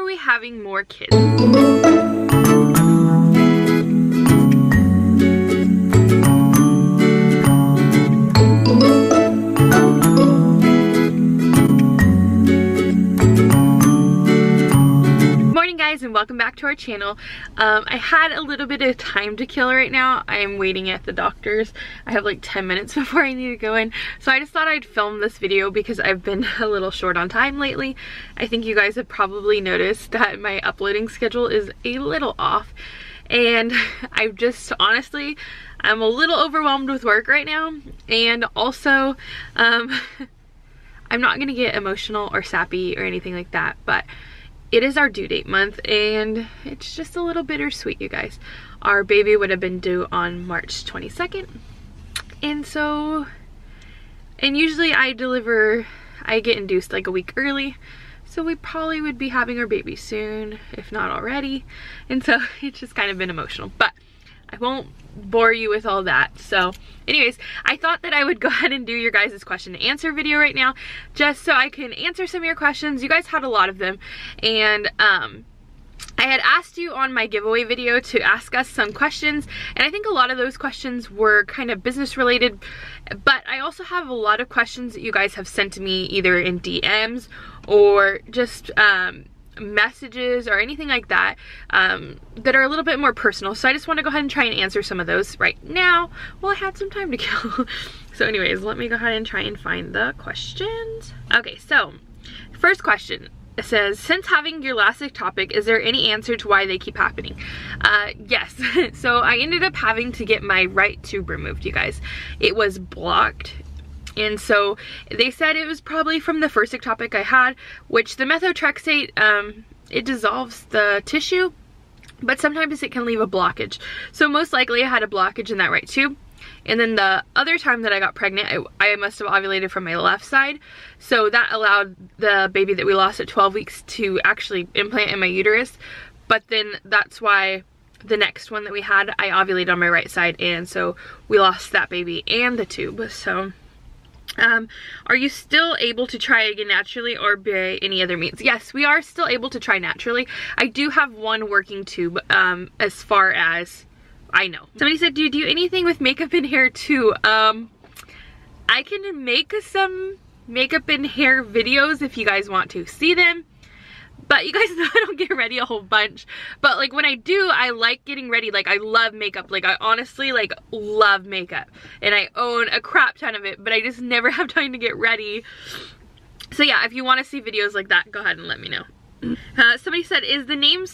are we having more kids? And welcome back to our channel. I had a little bit of time to kill right now. I am waiting at the doctor's. I have like 10 minutes before I need to go in, so I just thought I'd film this video because I've been a little short on time lately. I think you guys have probably noticed that my uploading schedule is a little off, and I've just honestly, I'm a little overwhelmed with work right now, and also I'm not gonna get emotional or sappy or anything like that, but it is our due date month and it's just a little bittersweet, you guys. Our baby would have been due on March 22nd. And usually I get induced like a week early. So we probably would be having our baby soon, if not already. And so it's just kind of been emotional, but I won't bore you with all that. So anyways, I thought that I would go ahead and do your guys' question and answer video right now, just so I can answer some of your questions. You guys had a lot of them, and I had asked you on my giveaway video to ask us some questions, and I think a lot of those questions were kind of business related, but I also have a lot of questions that you guys have sent to me either in DMs or just messages or anything like that that are a little bit more personal. So I just want to go ahead and try and answer some of those right now while I had some time to kill. So anyways, let me go ahead and try and find the questions. Okay, so first question. It says, since having your last ectopic, is there any answer to why they keep happening? Yes. So I ended up having to get my right tube removed, you guys. It was blocked. And so they said it was probably from the first ectopic I had, which the methotrexate, it dissolves the tissue, but sometimes it can leave a blockage. So most likely I had a blockage in that right tube. And then the other time that I got pregnant, I must have ovulated from my left side. So that allowed the baby that we lost at 12 weeks to actually implant in my uterus. But then that's why the next one that we had, I ovulated on my right side. And so we lost that baby and the tube. So are you still able to try again naturally or by any other means? Yes, we are still able to try naturally. I do have one working tube as far as I know. Somebody said, do you do anything with makeup and hair too? I can make some makeup and hair videos if you guys want to see them. But you guys know I don't get ready a whole bunch. But like when I do, I like getting ready. Like I love makeup. Like I honestly like love makeup. And I own a crap ton of it. But I just never have time to get ready. So yeah, if you want to see videos like that, go ahead and let me know. Somebody said, is the name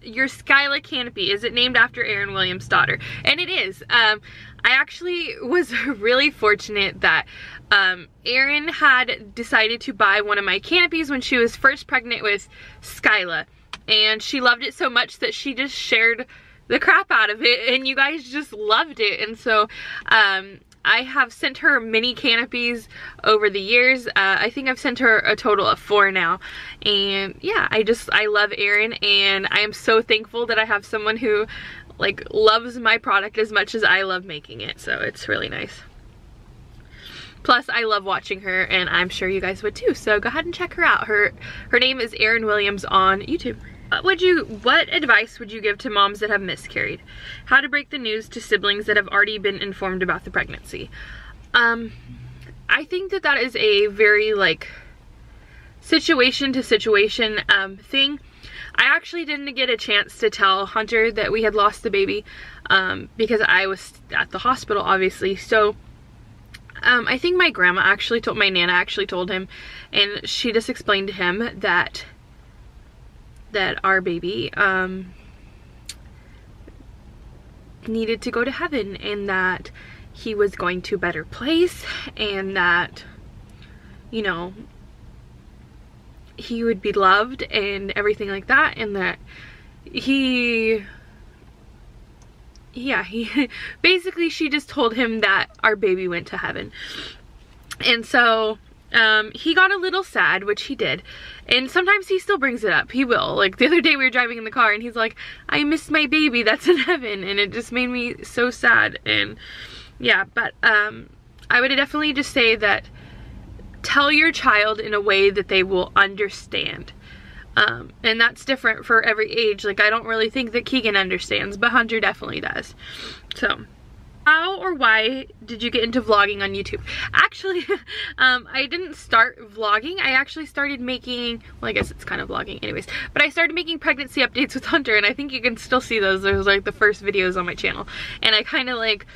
your Seat Canopy, is it named after Erin Williams' daughter? And it is. I actually was really fortunate that Erin had decided to buy one of my canopies when she was first pregnant with Skyla, and she loved it so much that she just shared the crap out of it, and you guys just loved it. And so I have sent her many canopies over the years. I think I've sent her a total of 4 now. And yeah, I love Erin, and I am so thankful that I have someone who like loves my product as much as I love making it. So it's really nice. Plus I love watching her, and I'm sure you guys would too. So go ahead and check her out. Her name is Erin Williams on YouTube. What advice would you give to moms that have miscarried? How to break the news to siblings that have already been informed about the pregnancy? I think that is a very like situation to situation thing. I actually didn't get a chance to tell Hunter that we had lost the baby because I was at the hospital, obviously. So I think my Nana actually told him, and she just explained to him that our baby needed to go to heaven, and that he was going to a better place, and that, you know, he would be loved and everything like that, and that he basically, she just told him that our baby went to heaven. And so he got a little sad, which he did, and sometimes he still brings it up. He will. Like the other day we were driving in the car and he's like, I missed my baby that's in heaven, and it just made me so sad. And yeah, but I would definitely just say that tell your child in a way that they will understand. And that's different for every age. Like, I don't really think that Keegan understands, but Hunter definitely does. So, how or why did you get into vlogging on YouTube? Actually, I didn't start vlogging. I actually started making, well, I guess it's kind of vlogging anyways, but I started making pregnancy updates with Hunter, and I think you can still see those. There's like the first videos on my channel, and I kind of like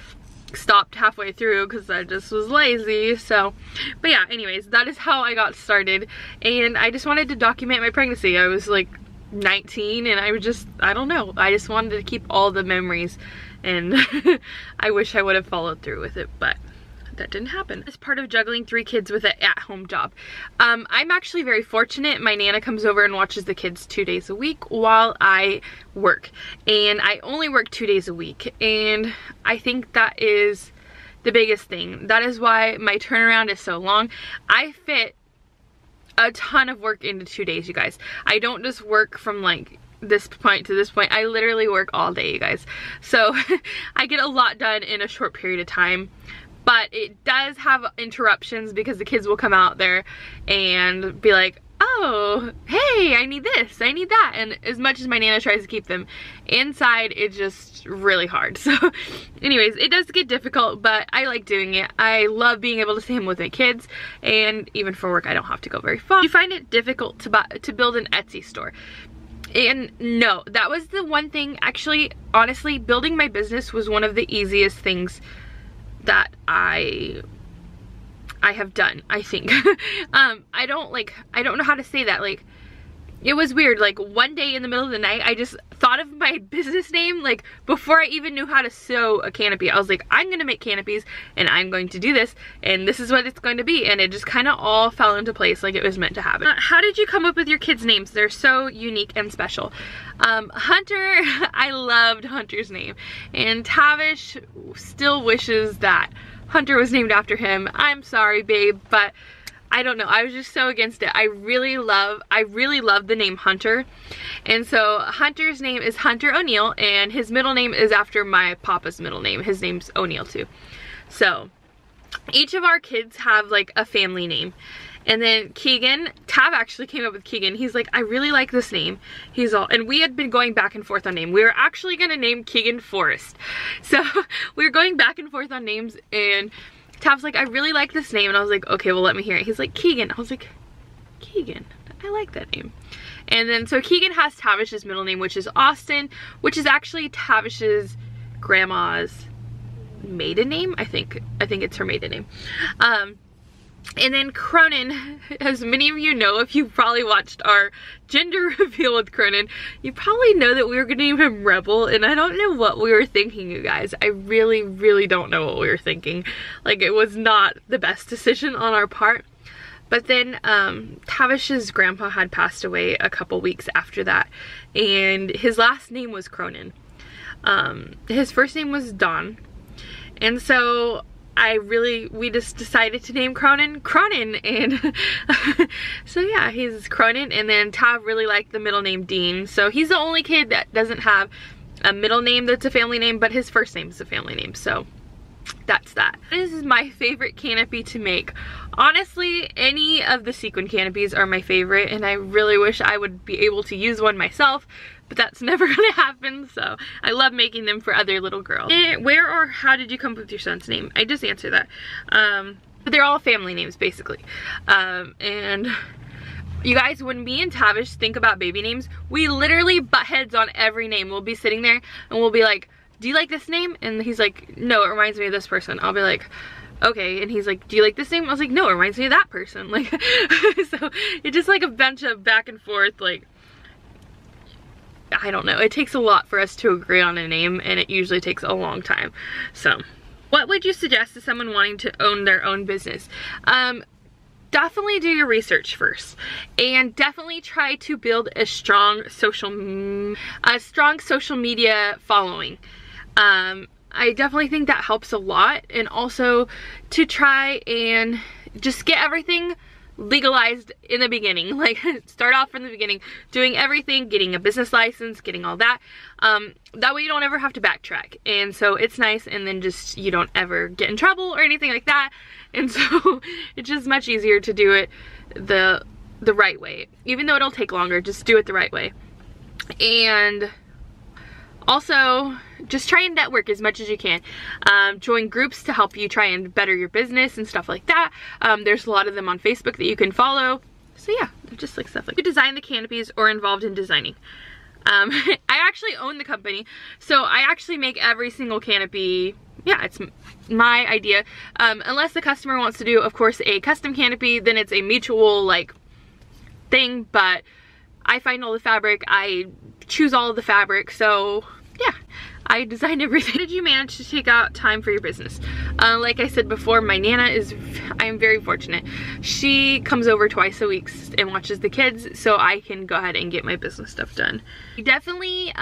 stopped halfway through because I just was lazy. So, but yeah, anyways, that is how I got started, and I just wanted to document my pregnancy. I was like 19, and I was just, I don't know, I just wanted to keep all the memories, and I wish I would have followed through with it, but that didn't happen. As part of juggling 3 kids with an at-home job, I'm actually very fortunate. My Nana comes over and watches the kids 2 days a week while I work, and I only work 2 days a week, and I think that is the biggest thing. That is why my turnaround is so long. I fit a ton of work into 2 days, you guys. I don't just work from like this point to this point. I literally work all day, you guys. So I get a lot done in a short period of time. But it does have interruptions because the kids will come out there and be like, oh, hey, I need this, I need that. And as much as my Nana tries to keep them inside, it's just really hard. So anyways, it does get difficult, but I like doing it. I love being able to stay home with my kids, and even for work, I don't have to go very far. Do you find it difficult to build an Etsy store? And no, that was the one thing, actually, honestly, building my business was one of the easiest things that I have done, I think. I don't know how to say that. Like, it was weird. Like, one day in the middle of the night, I just thought of my business name, like, before I even knew how to sew a canopy. I was like, I'm gonna make canopies, and I'm going to do this, and this is what it's going to be. And it just kind of all fell into place like it was meant to happen. How did you come up with your kids' names? They're so unique and special. Hunter, I loved Hunter's name, and Tavish still wishes that Hunter was named after him. I'm sorry, babe, but I don't know, I was just so against it. I really love the name Hunter. And so Hunter's name is Hunter O'Neill, and his middle name is after my papa's middle name. His name's O'Neill too. So each of our kids have like a family name. And then Keegan, Tav actually came up with Keegan. He's like, I really like this name. And we had been going back and forth on name. We were actually gonna name Keegan Forrest. So we were going back and forth on names, and Tav's like, I really like this name. And I was like, okay, well, let me hear it. He's like, Keegan. I was like, Keegan, I like that name. And then, so Keegan has Tavish's middle name, which is Austin, which is actually Tavish's grandma's maiden name. I think it's her maiden name. And then Cronin, as many of you know, if you probably watched our gender reveal with Cronin, you probably know that we were gonna name him Rebel, and I don't know what we were thinking, you guys. I really, really don't know what we were thinking. Like, it was not the best decision on our part. But then Tavish's grandpa had passed away a couple weeks after that, and his last name was Cronin. His first name was Don, and so we just decided to name Cronin, and so yeah, he's Cronin. And then Tav really liked the middle name Dean, so he's the only kid that doesn't have a middle name that's a family name, but his first name is a family name, so that's that. This is my favorite canopy to make. Honestly, any of the sequin canopies are my favorite, and I really wish I would be able to use one myself, but that's never gonna happen. So I love making them for other little girls. Where or how did you come up with your son's name? I just answered that. But they're all family names, basically. And you guys, when me and Tavish think about baby names, we literally butt heads on every name. We'll be sitting there and we'll be like, do you like this name? And he's like, no, it reminds me of this person. I'll be like, okay. And he's like, do you like this name? I was like, no, it reminds me of that person. Like, so it's just like a bunch of back and forth, like, I don't know. It takes a lot for us to agree on a name, and it usually takes a long time. So, what would you suggest to someone wanting to own their own business? Definitely do your research first, and definitely try to build a strong social media following. I definitely think that helps a lot, and also to try and just get everything legalized in the beginning. Like, start off from the beginning, doing everything, getting a business license, getting all that. That way you don't ever have to backtrack, and so it's nice, and then just you don't ever get in trouble or anything like that. And so it's just much easier to do it the the right way. Even though it'll take longer, just do it the right way. And also, just try and network as much as you can. Join groups to help you try and better your business and stuff like that. There's a lot of them on Facebook that you can follow. So yeah, just like stuff like you design the canopies or involved in designing. I actually own the company, so I actually make every single canopy. Yeah, it's my idea. Unless the customer wants to do, of course, a custom canopy, then it's a mutual like thing, but I find all the fabric, I choose all of the fabric, so yeah, I designed everything. How did you manage to take out time for your business? Like I said before, my Nana is, I'm very fortunate. She comes over twice a week and watches the kids, so I can go ahead and get my business stuff done. Definitely,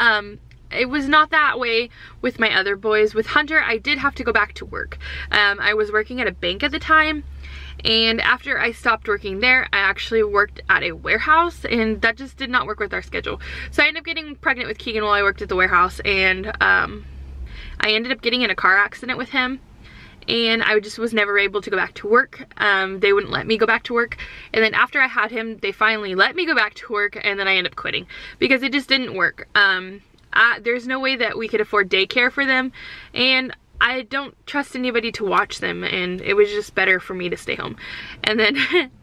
it was not that way with my other boys. With Hunter, I did have to go back to work. I was working at a bank at the time, and after I stopped working there, I actually worked at a warehouse, and that just did not work with our schedule. So I ended up getting pregnant with Keegan while I worked at the warehouse, and I ended up getting in a car accident with him, and I just was never able to go back to work. They wouldn't let me go back to work, and then after I had him, they finally let me go back to work, and then I ended up quitting because it just didn't work. There's no way that we could afford daycare for them, and I don't trust anybody to watch them, and it was just better for me to stay home. And then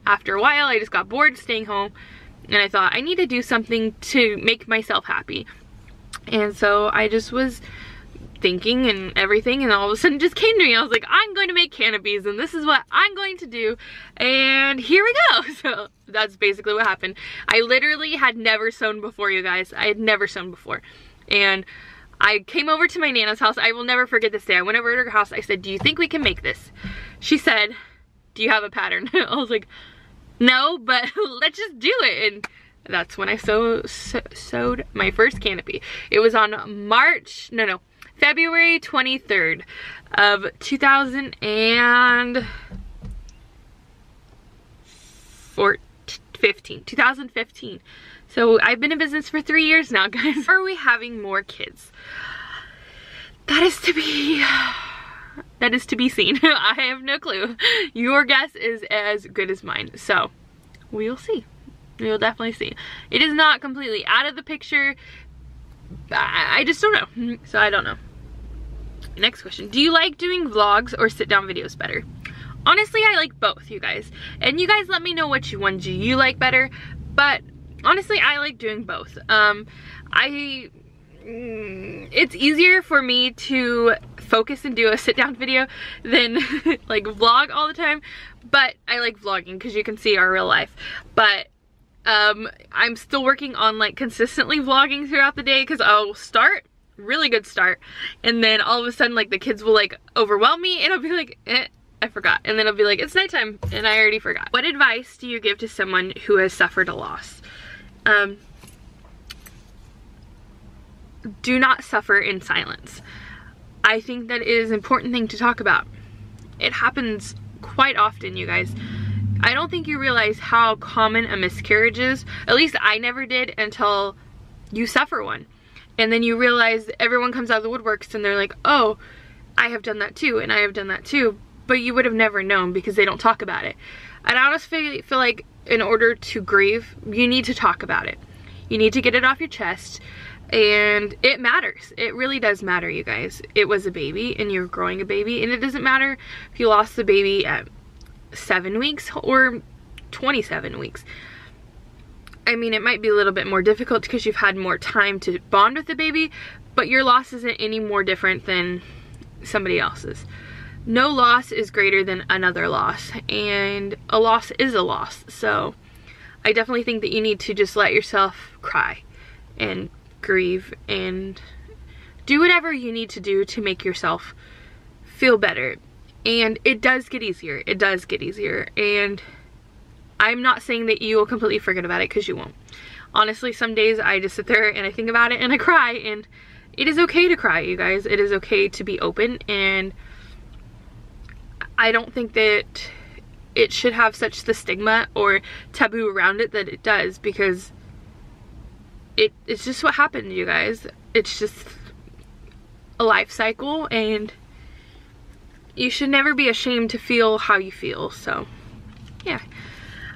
after a while, I just got bored staying home, and I thought I need to do something to make myself happy. And so I just was thinking and everything, and all of a sudden it just came to me. I was like, I'm going to make canopies, and this is what I'm going to do, and here we go. So that's basically what happened. I literally had never sewn before, you guys. I had never sewn before, and I came over to my Nana's house. I will never forget this day. I went over to her house. I said, do you think we can make this? She said, do you have a pattern? I was like, no, but let's just do it. And that's when I sewed my first canopy. It was on February 23rd of 2015. So I've been in business for 3 years now, guys. Are we having more kids? That is to be seen. I have no clue. Your guess is as good as mine. So we'll see. We'll definitely see. It is not completely out of the picture. I just don't know. So I don't know. Next question. Do you like doing vlogs or sit down videos better? Honestly, I like both, you guys. And you guys let me know which ones you like better. But honestly, I like doing both. It's easier for me to focus and do a sit down video than like vlog all the time, but I like vlogging because you can see our real life. But I'm still working on like consistently vlogging throughout the day, because I'll start, really good start, and then all of a sudden like the kids will like overwhelm me, and I'll be like, I forgot, and then I'll be like, it's nighttime and I already forgot. What advice do you give to someone who has suffered a loss? Do not suffer in silence. I think that is an important thing to talk about. It happens quite often, you guys. I don't think you realize how common a miscarriage is. At least I never did until you suffer one. And then you realize everyone comes out of the woodworks and they're like, oh, I have done that too, and I have done that too. But you would have never known because they don't talk about it. And I honestly feel like in order to grieve, you need to talk about it. You need to get it off your chest. And it matters. It really does matter, you guys. It was a baby and you're growing a baby, and it doesn't matter if you lost the baby at 7 weeks or 27 weeks. I mean, it might be a little bit more difficult because you've had more time to bond with the baby, but your loss isn't any more different than somebody else's. No loss is greater than another loss, and a loss is a loss. So I definitely think that you need to just let yourself cry and grieve and do whatever you need to do to make yourself feel better. And it does get easier. It does get easier. And I'm not saying that you will completely forget about it, because you won't. Honestly, some days I just sit there and I think about it and I cry, and it is okay to cry, you guys. It is okay to be open, and I don't think that it should have such the stigma or taboo around it that it does, because it's just what happened, you guys. It's just a life cycle, and you should never be ashamed to feel how you feel. So yeah,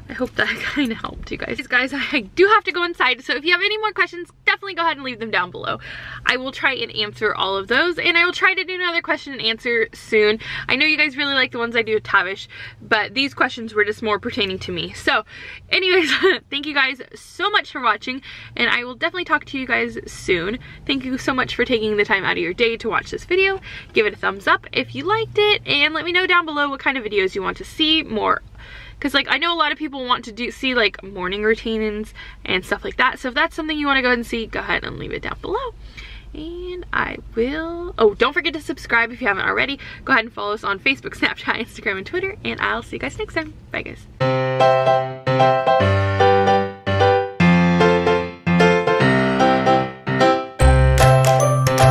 I hope that kind of helped you guys. Guys, I do have to go inside, so if you have any more questions, definitely go ahead and leave them down below. I will try and answer all of those, and I will try to do another question and answer soon. I know you guys really like the ones I do with Tavish, but these questions were just more pertaining to me. So anyways, thank you guys so much for watching, and I will definitely talk to you guys soon. Thank you so much for taking the time out of your day to watch this video. Give it a thumbs up if you liked it, and let me know down below what kind of videos you want to see more. Because like I know a lot of people want to see like morning routines and stuff like that. So if that's something you want to go ahead and see, go ahead and leave it down below. And I will, oh, don't forget to subscribe if you haven't already. Go ahead and follow us on Facebook, Snapchat, Instagram, and Twitter. And I'll see you guys next time. Bye guys.